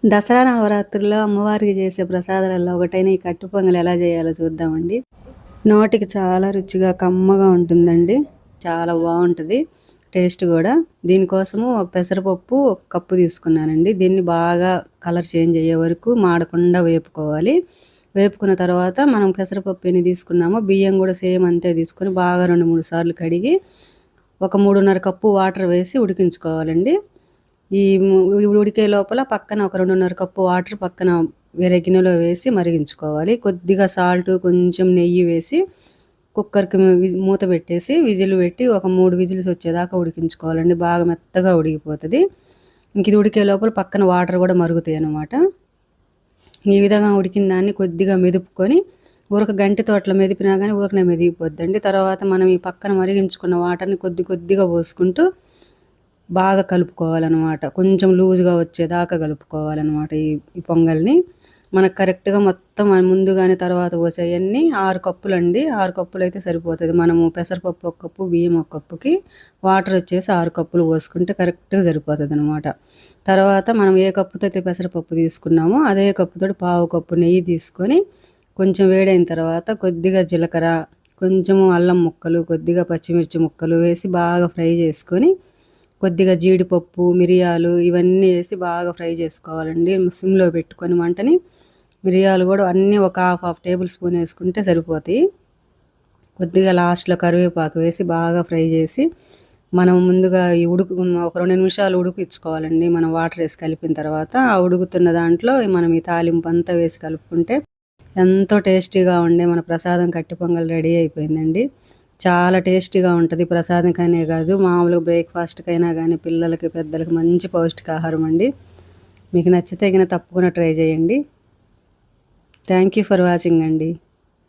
దసరా నవరాత్రుల్లో అమ్మవారికి చేసే ప్రసాదాలలో ఒకటైన ఈ కట్టు పొంగల్ ఎలా చేయాలో చూద్దామండి. నోటికి చాలా రుచిగా కమ్మగా ఉంటుందండి. చాలా బాగుంటుంది టేస్ట్ కూడా. దీనికోసము ఒక పెసరపప్పు ఒక కప్పు తీసుకున్నానండి. దీన్ని బాగా కలర్ చేంజ్ అయ్యే వరకు మాడకుండా వేపుకోవాలి. వేపుకున్న తర్వాత మనం పెసరపప్పు ఎన్ని తీసుకున్నామో బియ్యం కూడా సేమ్ అంతే తీసుకొని బాగా 2-3 సార్లు కడిగి ఒక 3:30 కప్పు వాటర్ వేసి ఉడికించుకోవాలండి. ఉడికే లోపల పక్కన ఒక 2:30 కప్పు వాటర్ పక్కన వేరే గిన్నెలో వేసి మరిగించుకోవాలి. కొద్దిగా సాల్ట్, కొంచెం నెయ్యి వేసి కుక్కర్‌కి మూత పెట్టేసి విజిల్ పెట్టి ఒక 3 విజిల్స్ వచ్చేదాకా ఉడికించుకోవాలండి. బాగా మెత్తగా ఉడికిపోతుంది. ఇది ఉడికే లోపల పక్కన వాటర్ కూడా మరుగుతాయి అన్నమాట. ఈ విధంగా ఉడికిన దాన్ని కొద్దిగా మెదుపుకొని గంటెతో అట్లా మెదిపినా కానీ ఊరకనే మెదిగిపోద్దండి. తర్వాత మనం ఈ పక్కన మరిగించుకున్న వాటర్ని కొద్దిగా పోసుకుంటూ బాగా కలుపుకోవాలన్నమాట. కొంచెం లూజ్గా వచ్చేదాకా కలుపుకోవాలన్నమాట ఈ పొంగల్ని. మనకు కరెక్ట్గా మొత్తం ముందుగానే తర్వాత పోసేవన్నీ 6 కప్పులండి. 6 కప్పులు అయితే సరిపోతుంది. మనము పెసరపప్పు 1 కప్పు, బియ్యం 1 కప్పుకి వాటర్ వచ్చేసి 6 కప్పులు పోసుకుంటే కరెక్ట్గా సరిపోతుంది అనమాట. తర్వాత మనం ఏ కప్పుతో అయితే పెసరపప్పు తీసుకున్నామో అదే కప్పుతో పావు కప్పు నెయ్యి తీసుకొని కొంచెం వేడైన తర్వాత కొద్దిగా జీలకర్ర, కొంచెము అల్లం ముక్కలు, కొద్దిగా పచ్చిమిర్చి ముక్కలు వేసి బాగా ఫ్రై చేసుకొని కొద్దిగా జీడిపప్పు, మిరియాలు ఇవన్నీ వేసి బాగా ఫ్రై చేసుకోవాలండి. సిమ్లో పెట్టుకొని మంటని. మిరియాలు కూడా అన్నీ ఒక హాఫ్ టేబుల్ స్పూన్ వేసుకుంటే సరిపోతాయి. కొద్దిగా లాస్ట్లో కరివేపాకు వేసి బాగా ఫ్రై చేసి మనం ముందుగా ఒక 2 నిమిషాలు ఉడికించుకోవాలండి. మనం వాటర్ వేసి కలిపిన తర్వాత ఆ ఉడుకుతున్న దాంట్లో మనం ఈ తాలింపు అంతా వేసి కలుపుకుంటే ఎంతో టేస్టీగా ఉండే మన ప్రసాదం కట్టి పొంగల్ రెడీ అయిపోయిందండి. చాలా టేస్టీగా ఉంటుంది. ప్రసాదంకనే కాదు, మామూలుగా బ్రేక్ఫాస్ట్కైనా కానీ పిల్లలకి, పెద్దలకి మంచి పౌష్టికాహారం అండి. మీకు నచ్చితే తప్పకుండా ట్రై చేయండి. థ్యాంక్ యూ ఫర్ వాచింగ్ అండి.